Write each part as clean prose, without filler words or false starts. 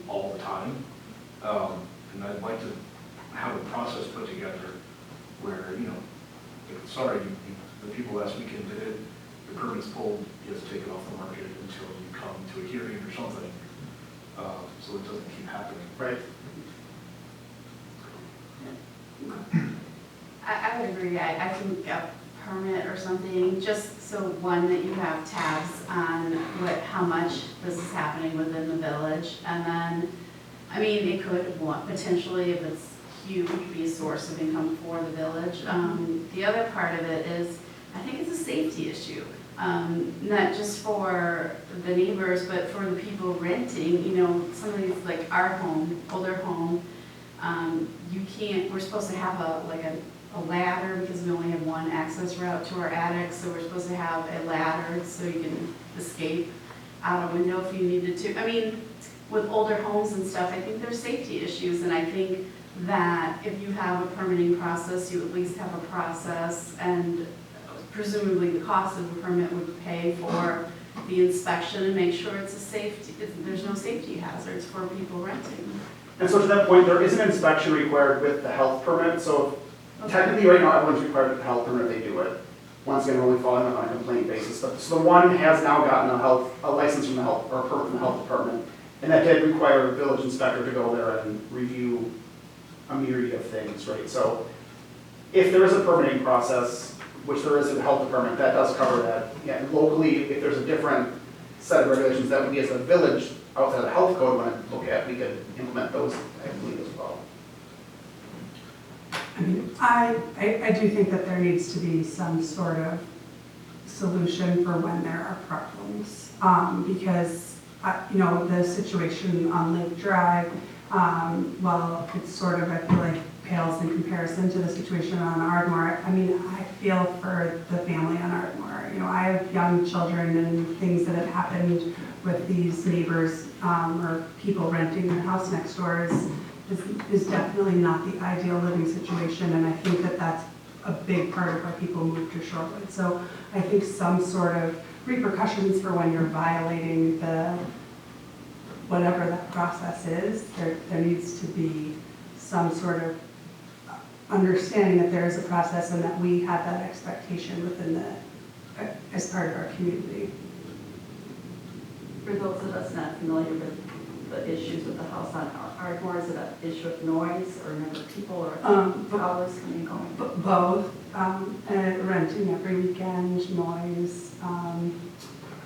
all the time. And I'd like to have a process put together where, sorry, the people last weekend did it, the permit's pulled, you have to take it off the market until you come to a hearing or something, so it doesn't keep happening. Right. I would agree. I think a permit or something, just so one, that you have tabs on how much this is happening within the village. And then, I mean, it could potentially, if it's huge, be a source of income for the village. The other part of it is, I think it's a safety issue. Not just for the neighbors, but for the people renting. Somebody's like our home, older home, you can't, we're supposed to have a ladder because we only have one access route to our attic, so we're supposed to have a ladder so you can escape out a window if you needed to. I mean, with older homes and stuff, I think there's safety issues, and I think that if you have a permitting process, you at least have a process, and presumably the cost of the permit would pay for the inspection and make sure it's a safety, there's no safety hazards for people renting. And so to that point, there is an inspection required with the health permit. So technically right now, everyone's required with the health permit if they do it. Once again, we're only following up on a complaint basis. But so the one has now gotten a license from the health, or a permit from the health department. And that did require a village inspector to go there and review a myriad of things, right? So if there is a permitting process, which there is in the health department, that does cover that. Yeah, and locally, if there's a different set of regulations that we as a village outside of the health code want to look at, we could implement those, I believe, as well. I mean, I do think that there needs to be some sort of solution for when there are problems, because the situation on Lake Drive, well, it's sort of, I feel like, pales in comparison to the situation on Ardmore. I mean, I feel for the family on Ardmore. I have young children, and things that have happened with these neighbors or people renting their house next door is definitely not the ideal living situation, and I think that that's a big part of why people move to Shorewood. So I think some sort of repercussions for when you're violating the whatever that process is, there needs to be some sort of understanding that there is a process and that we have that expectation within as part of our community. For those of us not familiar with the issues with the house on Ardmore, is it an issue of noise or number of people or hours coming and going? Both, renting every weekend, noise,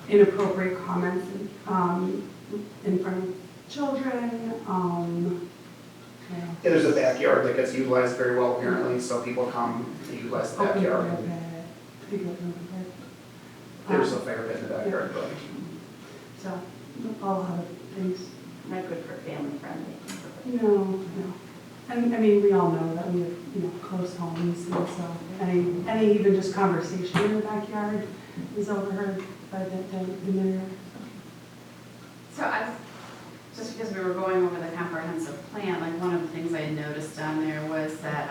inappropriate comments in front of children. Yeah, there's a backyard that gets utilized very well apparently, so people come and utilize the backyard. There's a fire pit in the backyard, but. So, a lot of things. Not good for family friendly. No. And I mean, we all know that we have, close homes, and so any even just conversation in the backyard is overheard by the mayor. So just because we were going over the comprehensive plan, like one of the things I had noticed on there was that,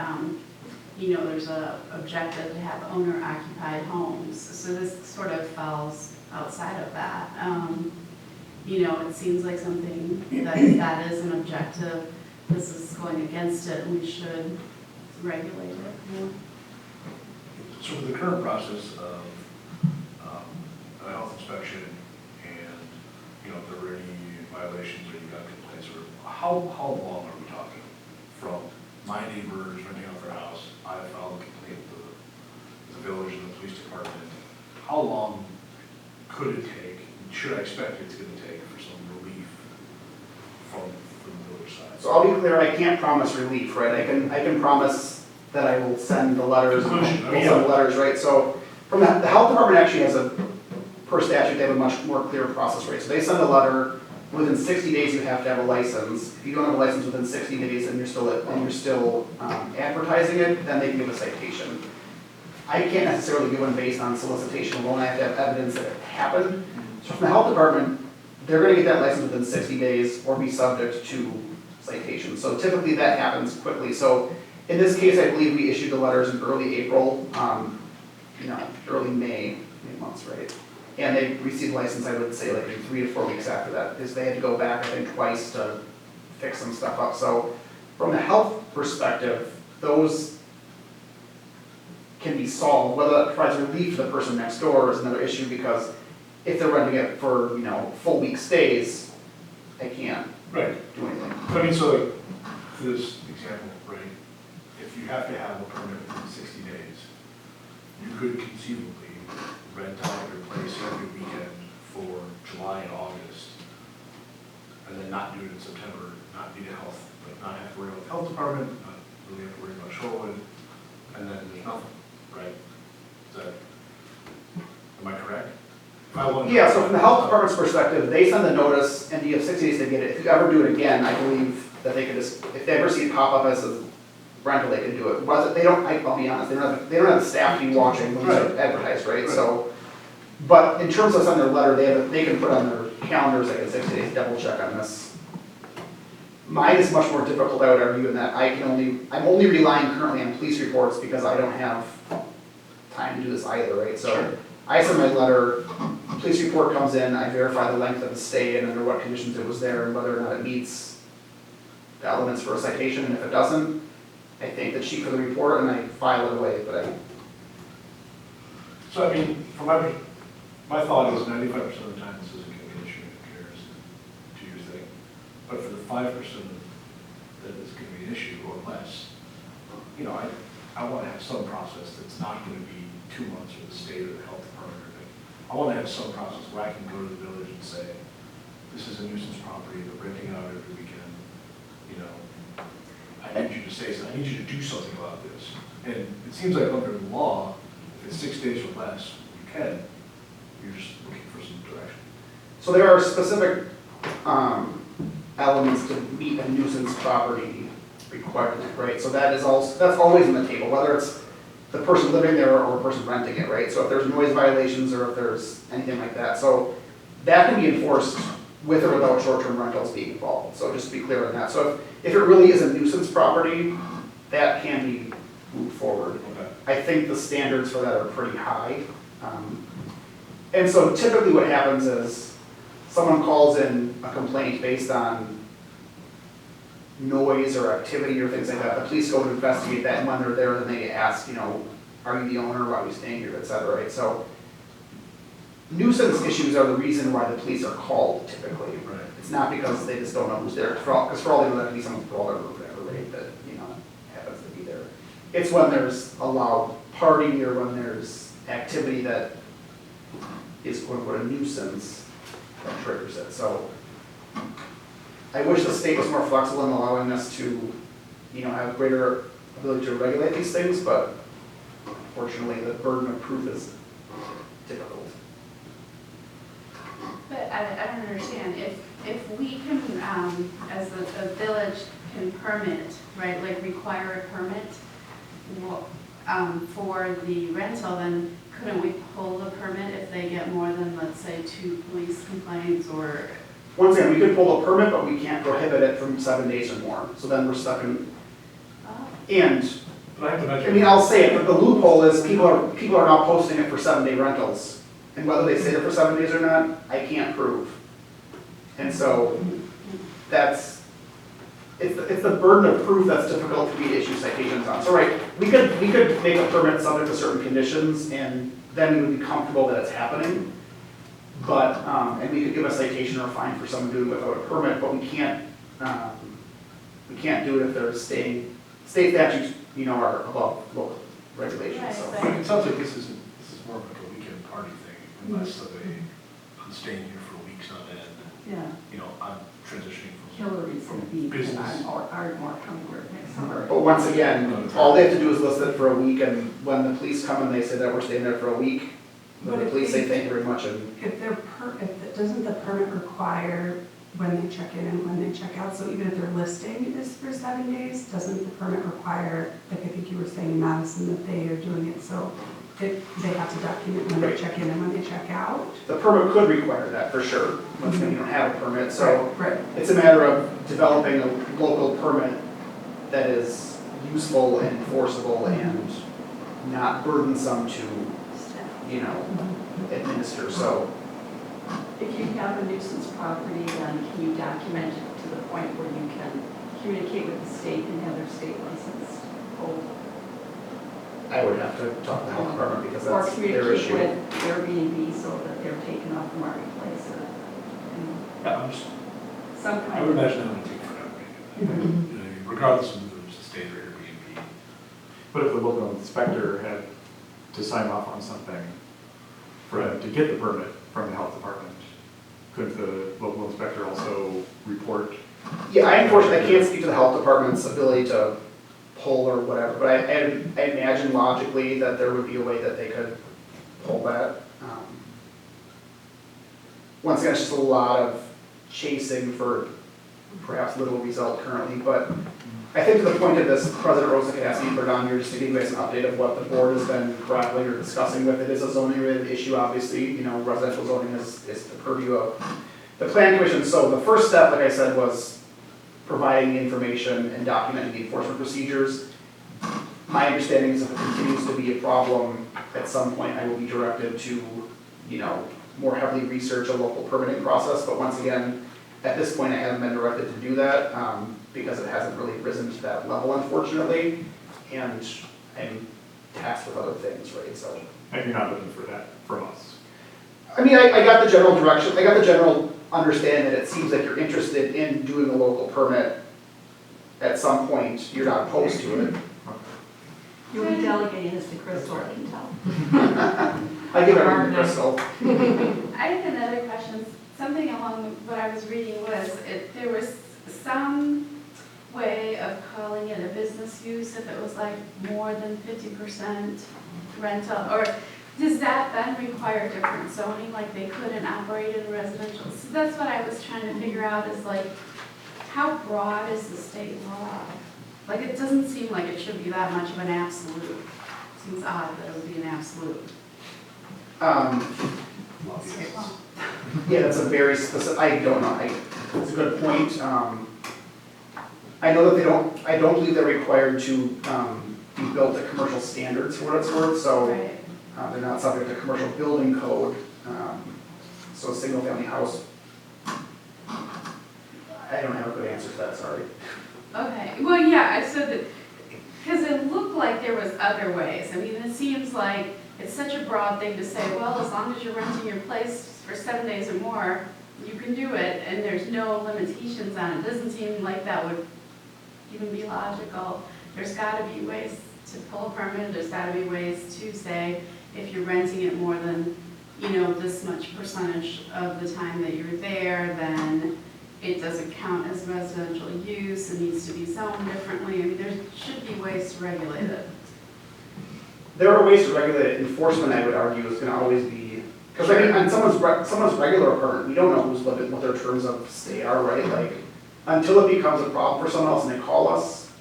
there's a objective to have owner-occupied homes. So this sort of falls outside of that. It seems like something that is an objective. This is going against it, and we should regulate it. Yeah. So for the current process of a health inspection and, if there were any violations or you got complaints, or how long are we talking? From my neighbors renting out their house, I filed a complaint with the village and the police department. How long could it take? Should I expect it's going to take for some relief from the village side? So I'll be clear, I can't promise relief, right? I can promise that I will send the letters, right? So from the health department actually has per statute, they have a much more clear process, right? So they send a letter, within 60 days you have to have a license. If you don't have a license within 60 days and you're still advertising it, then they can give a citation. I can't necessarily give one based on solicitation alone. I have to have evidence that it happened. So from the health department, they're going to get that license within 60 days or be subject to citation. So typically that happens quickly. So in this case, I believe we issued the letters in early April, early May months, right? And they received license, I would say, like 3 to 4 weeks after that, because they had to go back, I think, twice to fix some stuff up. So from the health perspective, those can be solved. Whether that provides relief to the person next door is another issue, because if they're renting it for, full week stays, they can't Right. do anything. So I mean, so like, for this example, right, if you have to have a permit within 60 days, you could conceivably rent out your place every weekend for July and August, and then not do it in September, not need a health, like not have to worry about the health department, not really have to worry about Shorewood, and then there's nothing, right? Is that, am I correct? If I wanted to- Yeah, so from the health department's perspective, they send the notice, and you have 60 days to get it. If you ever do it again, I believe that they could just, if they ever see it pop up as a rental, they can do it. But they don't, I'll be honest, they don't have the staff to be watching when they're advertised, right? So, but in terms of sending their letter, they can put on their calendars, like, in 60 days, double check on this. Mine is much more difficult, I would argue, in that I'm only relying currently on police reports because I don't have time to do this either, right? So I send my letter, police report comes in, I verify the length of the stay and under what conditions it was there and whether or not it meets the elements for a citation, and if it doesn't, I thank the chief for the report and I file it away, but So I mean, from my thought is 95% of the time this isn't going to be an issue, who cares, do your thing. But for the 5% that it's going to be an issue or less, I want to have some process that's not going to be 2 months with the state or the health department or anything. I want to have some process where I can go to the village and say, this is a nuisance property, they're renting out every weekend, I need you to say something, I need you to do something about this. And it seems like under the law, if it's 6 days or less, you can, you're just looking for some direction. so there are specific elements to meet a nuisance property requirement, right? So that's always on the table, whether it's the person living there or a person renting it, right? So if there's noise violations or if there's anything like that. So that can be enforced with or without short-term rentals being involved. So just to be clear on that. So if it really is a nuisance property, that can be moved forward. Okay. I think the standards for that are pretty high. And so typically what happens is someone calls in a complaint based on noise or activity or things like that. The police go to investigate that, and when they're there, then they ask, are you the owner, why are we staying here, et cetera, right? So nuisance issues are the reason why the police are called typically. Right. It's not because they just don't know who's there, because for all they know, that could be someone's brother or whatever, right, that, happens to be there. It's when there's a loud party or when there's activity that is quote unquote a nuisance that triggers it. So I wish the state was more flexible in allowing us to, have greater ability to regulate these things, but unfortunately the burden of proof is difficult. But I don't understand, if we can, as a village can permit, right, like require a permit for the rental, then couldn't we pull the permit if they get more than, let's say, 2 police complaints or? Once again, we could pull a permit, but we can't prohibit it from 7 days or more. So then we're stuck in, and, But I have to I mention. mean, I'll say it, but the loophole is people are now posting it for 7-day rentals. And whether they stay there for 7 days or not, I can't prove. And so it's the burden of proof that's difficult for me to issue citations on. So right, we could make a permit subject to certain conditions, and then we would be comfortable that it's happening. But, and we could give a citation or a fine for someone doing it without a permit, but we can't do it if they're state statutes, are above local regulations, so. Right, It sounds like this is more of like a weekend party thing, unless I'm staying here for weeks on end. Yeah. I'm transitioning Hillary's from gonna be, business. Ardmore coming here next summer. But once again, all they have to do is list it for a week, and when the police come and they say that we're staying there for a week, then But the if police say they- thank you very much, and Doesn't the permit require when they check in and when they check out? So even if their listing is for 7 days, doesn't the permit require, like I think you were saying in Madison, that they are doing it so they have to document when they Right. check in and when they check out? the permit could require that for sure, once again, you don't have a permit, so Right. it's a matter of developing a local permit that is useful and enforceable and not burdensome to, administer, so. If you have a nuisance property, then can you document it to the point where you can communicate with the state and have their state license hold? I would have to talk to the health department because Or that's their communicate issue. with Airbnb so that they're taken off the marketplace or, Yeah, I'm just, some I kind would of. imagine that would take forever. You know, regardless of the state or Airbnb. But if the local inspector had to sign off on something for them to get the permit from the health department, couldn't the local inspector also report? Yeah, I unfortunately can't speak to the health department's ability to pull or whatever, but I imagine logically that there would be a way that they could pull that. Once again, it's just a lot of chasing for perhaps little result currently, but I think to the point of this, President Rosa could ask me to put it on here just to give you guys an update of what the board has been grappling or discussing with. It is a zoning related issue, obviously, residential zoning is the purview of the plan commission. So the first step, like I said, was providing the information and documenting the enforcement procedures. My understanding is if it continues to be a problem, at some point I will be directed to, more heavily research a local permitting process. But once again, at this point, I haven't been directed to do that because it hasn't really risen to that level, unfortunately. And I'm tasked with other things, right? So. And you're not looking for that from us? I mean, I got the general direction, I got the general understanding that it seems like you're interested in doing a local permit. At some point, you're not opposed to it. You'll be delegating this to Crystal, I can tell. I give everything to Crystal. I have another question. Something along what I was reading was there was some way of calling it a business use if it was like more than 50% rental, or does that then require different zoning, like they couldn't operate in residential? So that's what I was trying to figure out is like, how broad is the state law? Like it doesn't seem like it should be that much of an absolute. Seems odd that it would be an absolute. State law. Yeah, that's a very specific, I don't know, it's a good point. I know that I don't believe they're required to be built to commercial standards for what it's worth, so Right. they're not subject to commercial building code. So a single family house, I don't have a good answer to that, sorry. Okay, well, yeah, I said that, because it looked like there was other ways. I mean, it seems like it's such a broad thing to say, well, as long as you're renting your place for 7 days or more, you can do it, and there's no limitations on it. Doesn't seem like that would even be logical. There's gotta be ways to pull a permit, there's gotta be ways to say, if you're renting it more than, this much percentage of the time that you're there, then it doesn't count as residential use, it needs to be zoned differently. I mean, there should be ways to regulate it. There are ways to regulate it. Enforcement, I would argue, is gonna always be, because I mean, on someone's regular permit, we don't know what their terms of stay are, right? Like, until it becomes a problem for someone else and they call us,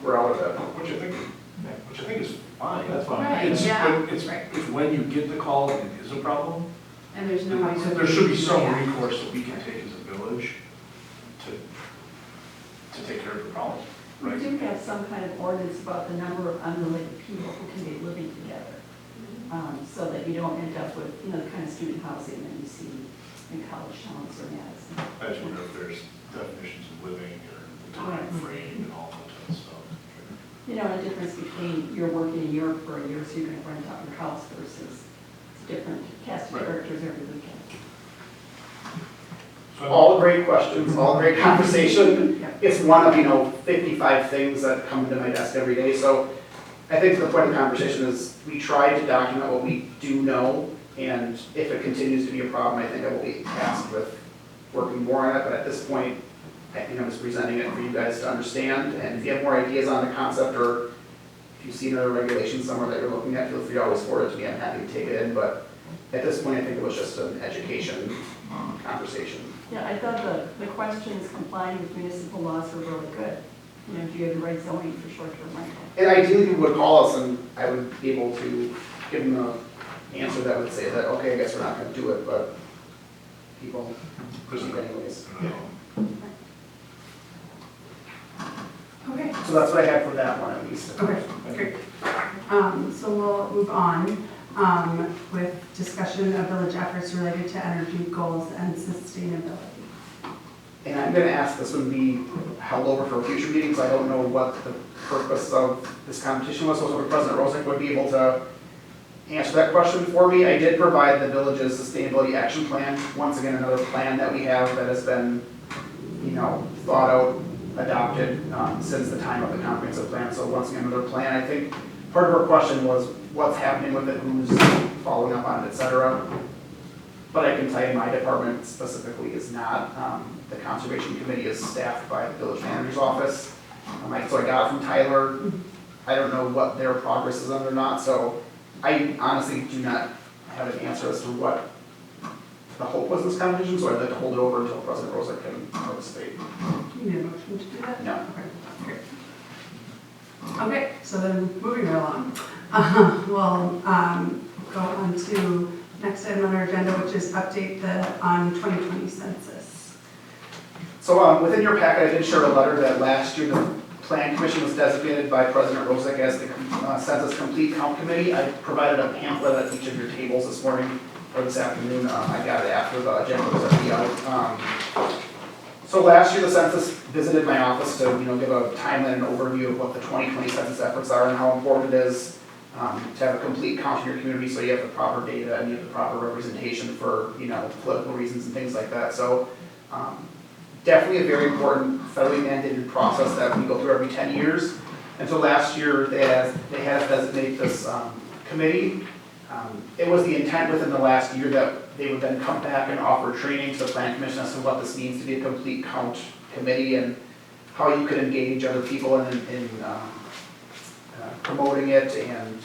we're out of it. Which I think is fine. That's fine. Right, It's yeah, when, it's when you get the call and it is a problem, and there's no way to. there should be some Yeah. recourse that we can take as a village to take care of the problem, We right? do have some kind of ordinance about the number of unrelated people who can be living together. So that you don't end up with, the kind of student housing that you see in college towns or Madison. I just wonder if there's definitions of living or the time frame and all that kind of stuff. A difference between you're working in Europe for a year, so you're going to rent out your house versus it's different cast of Right. characters every weekend. So All great questions, all great conversation. Yeah. It's one of, 55 things that come to my desk every day. So I think the point of the conversation is we try to document what we do know. And if it continues to be a problem, I think I will be tasked with working more on it. But at this point, I think I'm just presenting it for you guys to understand. And if you have more ideas on the concept or if you see another regulation somewhere that you're looking at, feel free to always forward it to me. I'm happy to take it in. But at this point, I think it was just an education conversation. Yeah, I thought the questions complying with municipal laws were really good. Do you have the right zoning for short-term rental? And ideally, people would call us and I would be able to give them an answer that would say that, okay, I guess we're not going to do it, but people proceed anyways. Okay, So that's what I had for that one at least. okay, great. So we'll move on. with discussion of village efforts related to energy goals and sustainability. And I'm gonna ask, this would be held over for future meetings, I don't know what the purpose of this competition was, so President Rosick would be able to answer that question for me. I did provide the village's sustainability action plan, once again, another plan that we have that has been, thought out, adopted, since the time of the comprehensive plan, so once again, another plan. I think part of her question was what's happening with it, who's following up on it, et cetera. But I can tell you my department specifically is not. The Conservation Committee is staffed by the village manager's office. So I got it from Tyler. I don't know what their progress is on or not, so I honestly do not have an answer as to what the hope was in this competition, so I'd like to hold it over until President Rosa can participate. You need a motion to do that? No. Okay, great. Okay, so then moving right along, we'll go on to next item on our agenda, which is update the 2020 census. So within your packet, I did share a letter that last year the Plan Commission was designated by President Rosick as the Census Complete Count Committee. I provided a pamphlet at each of your tables this morning or this afternoon. I got it after the agenda was already out. So last year the census visited my office to give a timeline and overview of what the 2020 census efforts are and how important it is to have a complete count in your community so you have the proper data and you have the proper representation for political reasons and things like that. So definitely a very important federally mandated process that we go through every 10 years. And so last year they had us designate this committee. It was the intent within the last year that they would then come back and offer training to the Plan Commission as to what this means to be a complete count committee and how you could engage other people in promoting it and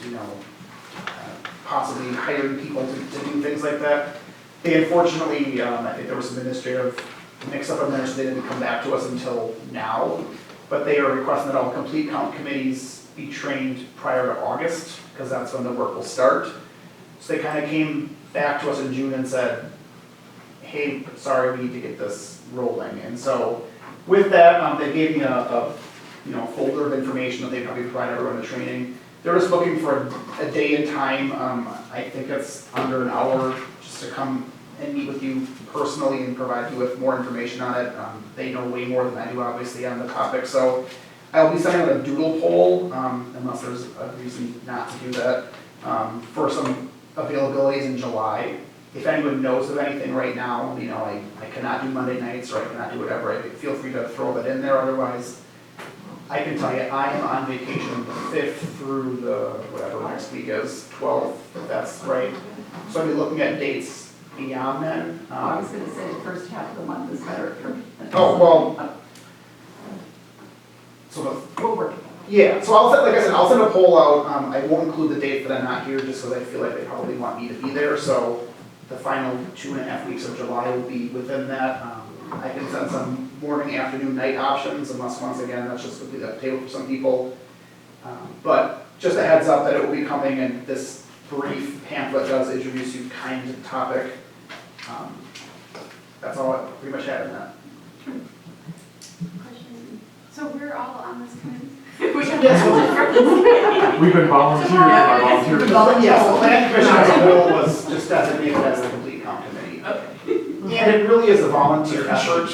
possibly hiring people to do things like that. They unfortunately, I think there was some administrative mix-up in there, so they didn't come back to us until now. But they are requesting that all complete count committees be trained prior to August, because that's when the work will start. So they kind of came back to us in June and said, hey, sorry, we need to get this rolling. And so with that, they gave me a folder of information that they probably provide everyone the training. They're just looking for a day and time. I think it's under an hour just to come and meet with you personally and provide you with more information on it. They know way more than I do, obviously, on the topic. So I'll be sending out a doodle poll, unless there's a reason not to do that, for some availabilities in July. If anyone knows of anything right now, I cannot do Monday nights or I cannot do whatever, feel free to throw that in there. Otherwise, I can tell you I am on vacation the 5th through the, whatever next week is, 12th, if that's right. So I'll be looking at dates beyond then. I was going to say the first half of the month is better for me. Oh, well. So We'll work. yeah, so I'll send a poll out. I won't include the date that I'm not here just because I feel like they probably want me to be there. So the final 2.5 weeks of July will be within that. I can send some morning, afternoon, night options, unless once again, that's just completely up to table for some people. But just a heads up that it will be coming, and this brief pamphlet does introduce you kind of the topic. That's all I pretty much had in that. Question. So we're all on this committee? We've been volunteering. Yes, the Plan Commission as a whole was just designated as a complete count committee. And it really is a volunteer effort,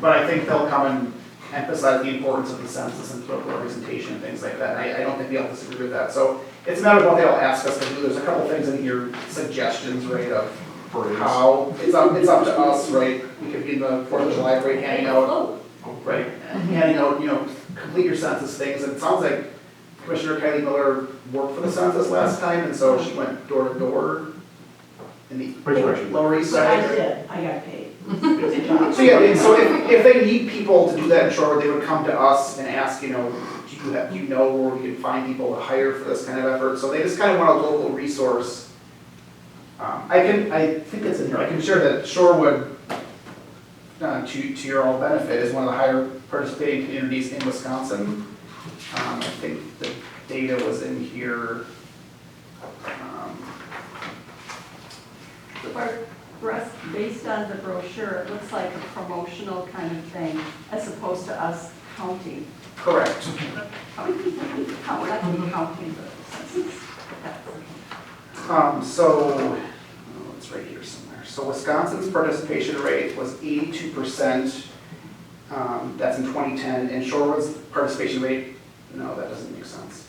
but I think they'll come and emphasize the importance of the census and political representation and things like that. And I don't think they'll disagree with that. So it's a matter of what they'll ask us to do. There's a couple things in here, suggestions, right, of how, it's up to us, right? We could be in the 4th of July parade handing out, right, handing out, complete your census things. And it sounds like Commissioner Kylie Miller worked for the census last time, and so she went door to door in the Lower East Side. I did, I got paid. So yeah, so if they need people to do that in Shorewood, they would come to us and ask, do you know where we can find people to hire for this kind of effort? So they just kind of want a local resource. I think it's in here. I can share that Shorewood, to your all benefit, is one of the higher participating communities in Wisconsin. I think the data was in here. For us, based on the brochure, it looks like a promotional kind of thing, as opposed to us counting. Correct. How many people do we count? We're not going to be counting the census. It's right here somewhere. So Wisconsin's participation rate was 82%. That's in 2010. And Shorewood's participation rate, no, that doesn't make sense.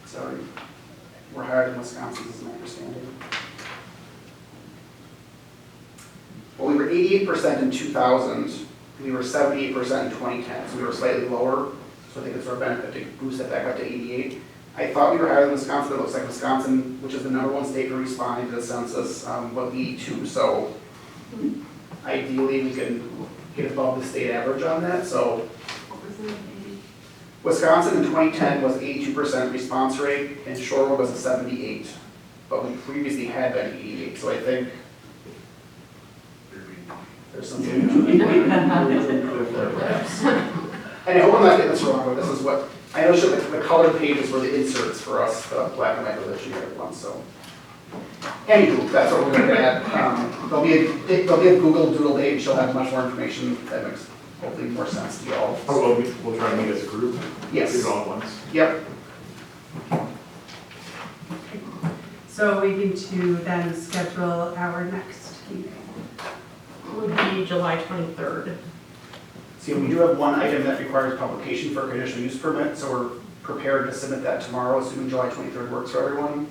Sorry. We're higher than Wisconsin's, is my understanding. Well, we were 88% in 2000. We were 78% in 2010, so we were slightly lower. So I think it's our benefit to boost that back up to 88. I thought we were higher than Wisconsin, but it looks like Wisconsin, which is the #1 state for responding to the census, will be 82. So ideally, we can get above the state average on that. So What was it, maybe? Wisconsin in 2010 was 82% response rate, and Shorewood was a 78. But we previously had been 88, so I think there's some room to improve there perhaps. And I hope I'm not getting this wrong, but this is what, I know the colored pages were the inserts for us, the black and white religion ones, so. Anywho, that's what we're going to add. There'll be a Google Doodle date, she'll have much more information that makes hopefully more sense to y'all. Oh, we'll try to meet as a group? Yes. Do it all at once? Yep. So we need to then schedule our next meeting. Would be July 23rd. See, we do have one item that requires publication for a conditional use permit, so we're prepared to submit that tomorrow, assuming July 23rd works for everyone.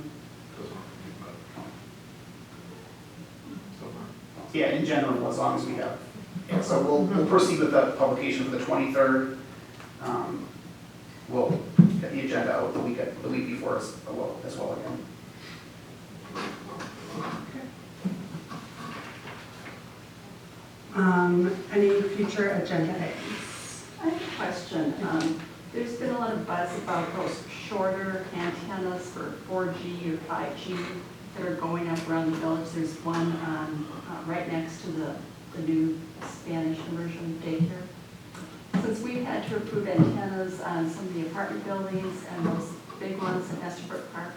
Yeah, in general, as long as we have. Yeah, so we'll proceed with the publication for the 23rd. We'll get the agenda out the week before as well again. Any future agenda items? I have a question. There's been a lot of buzz about those shorter antennas for 4G or 5G that are going up around the village. There's one right next to the new Spanish immersion daycare. Since we've had to approve antennas on some of the apartment buildings and those big ones in Estabrook Park,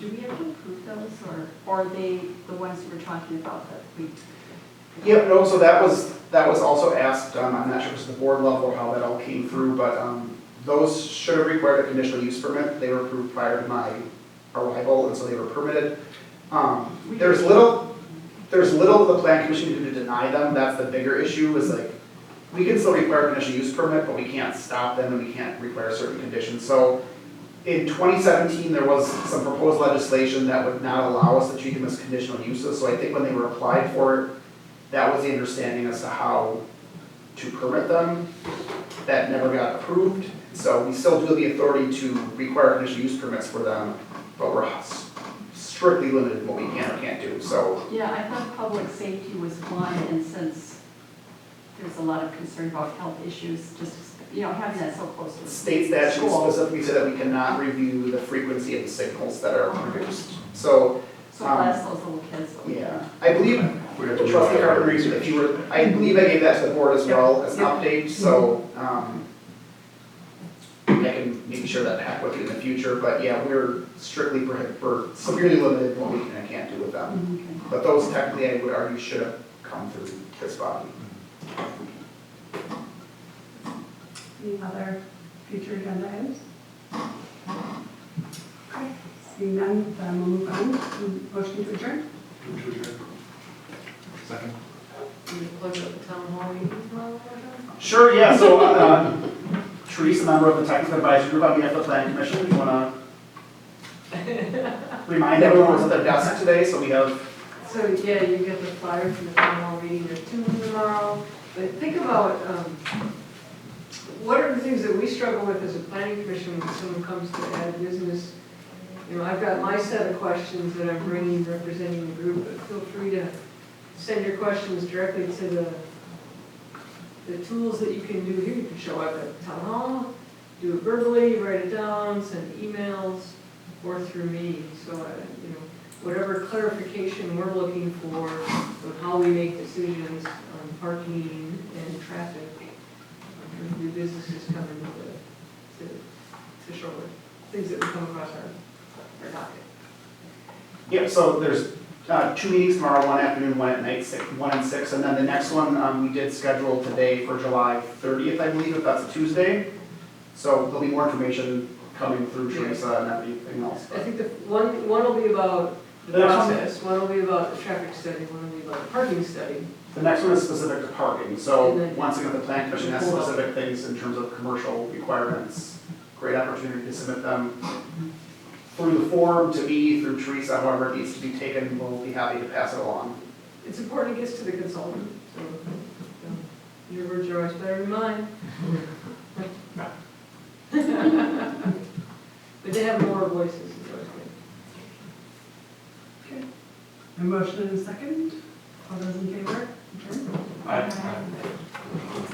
do we have to approve those, or are they the ones you were talking about that we? Yep, no, so that was also asked, I'm not sure if it's the board level or how that all came through, but those should have required a conditional use permit. They were approved prior to my arrival, and so they were permitted. There's little the plan commission can do to deny them. That's the bigger issue, is like, we can still require a conditional use permit, but we can't stop them and we can't require certain conditions. So in 2017, there was some proposed legislation that would not allow us to treat them as conditional uses. So I think when they were applied for, that was the understanding as to how to permit them. That never got approved. So we still do have the authority to require conditional use permits for them, but we're strictly limited in what we can or can't do. So Yeah, I thought public safety was one, and since there's a lot of concern about health issues, just, having that so close to the state statute school. specifically said that we cannot review the frequency of the signals that are produced. So So bless those little kids. yeah, I believe, We have to trustee do it. Carpenter, if you were, I believe I gave that to the board as well as an update, so, I can maybe share that back with you in the future, but yeah, we're severely limited in what we can and can't do with them. Okay. But those technically, I would argue, should have come through this body. Any other future agenda items? Okay, seeing none, then we'll move on. Motion to adjourn? Second? You look at the town hall meeting tomorrow, Sure, yeah, so, Teresa, member of the technical advisory group on behalf of the planning commission, if you wanna remind everyone who's at their desk today, so we have, So, yeah, you get the flyer from the town hall meeting at 2 tomorrow, but think about, what are the things that we struggle with as a planning commission when someone comes to add business? I've got my set of questions that I'm bringing, representing the group, but feel free to send your questions directly to the tools that you can do here. You can show up at town hall, do it verbally, write it down, send emails, or through me. So, whatever clarification we're looking for on how we make decisions on parking and traffic, new businesses coming to Shorewood, things that we come across our docket. yeah, so there's 2 meetings tomorrow, one afternoon, one at night, 1 and 6, and then the next one we did schedule today for July 30th, I believe, if that's a Tuesday. So there'll be more information coming through Teresa and everything else. I think the one will be about the The next one- process, one will be about the traffic study, one will be about the parking study. The next one is specific to parking, so And then- once again, the plan commission has specific things in terms of commercial requirements. Great opportunity to submit them through the form, to me, through Teresa, however it needs to be taken, we'll be happy to pass it along. It's important it gets to the consultant, so your words are always better than mine. But they have more voices, is always good. A motion and a second. All those in favor? Adjourn. Aye.